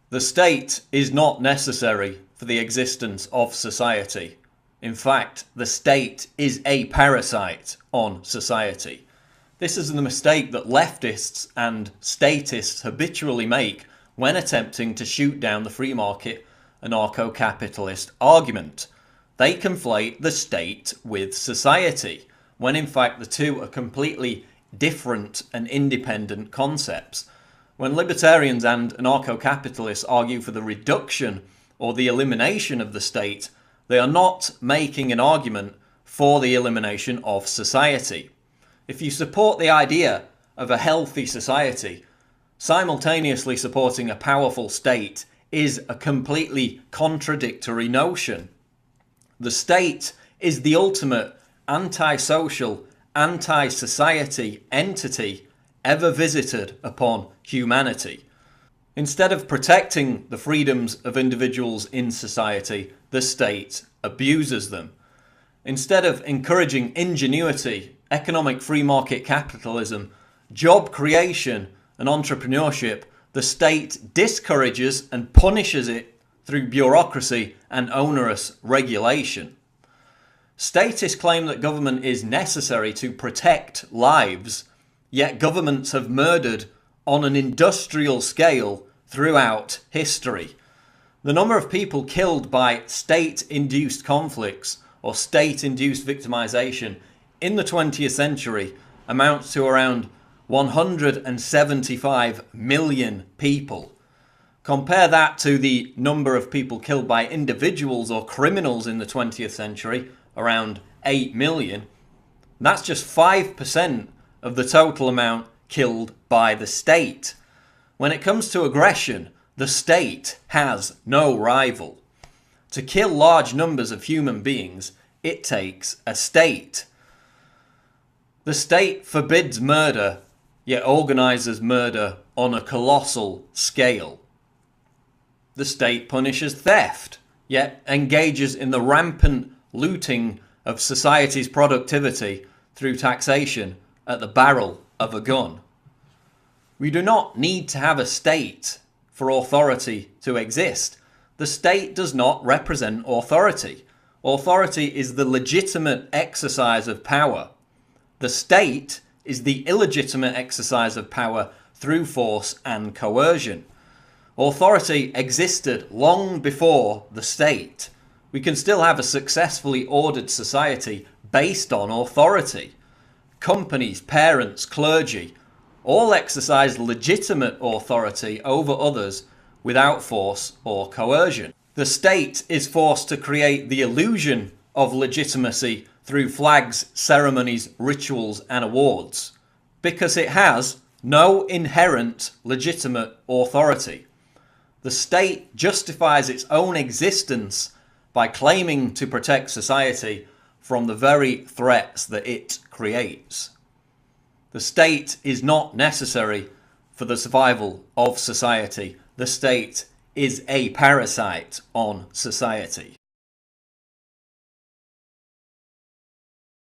The state is not necessary for the existence of society. In fact, the state is a parasite on society. This is the mistake that leftists and statists habitually make when attempting to shoot down the free market anarcho-capitalist argument. They conflate the state with society, when in fact the two are completely different and independent concepts. When libertarians and anarcho-capitalists argue for the reduction or the elimination of the state, they are not making an argument for the elimination of society. If you support the idea of a healthy society, simultaneously supporting a powerful state is a completely contradictory notion. The state is the ultimate antisocial, anti-society entity ever visited upon humanity. Instead of protecting the freedoms of individuals in society, the state abuses them. Instead of encouraging ingenuity, economic free market capitalism, job creation and entrepreneurship, the state discourages and punishes it through bureaucracy and onerous regulation. Statists claim that government is necessary to protect lives, yet governments have murdered on an industrial scale throughout history. The number of people killed by state-induced conflicts or state-induced victimization in the 20th century amounts to around 175 million people. Compare that to the number of people killed by individuals or criminals in the 20th century, around 8 million. That's just 5% of the total amount killed by the state. When it comes to aggression, the state has no rival. To kill large numbers of human beings, it takes a state. The state forbids murder, yet organizes murder on a colossal scale. The state punishes theft, yet engages in the rampant looting of society's productivity through taxation at the barrel of a gun. We do not need to have a state for authority to exist. The state does not represent authority. Authority is the legitimate exercise of power. The state is the illegitimate exercise of power through force and coercion. Authority existed long before the state. We can still have a successfully ordered society based on authority. Companies, parents, clergy, all exercise legitimate authority over others without force or coercion. The state is forced to create the illusion of legitimacy through flags, ceremonies, rituals, and awards, because it has no inherent legitimate authority. The state justifies its own existence by claiming to protect society from the very threats that it creates. The state is not necessary for the survival of society. The state is a parasite on society.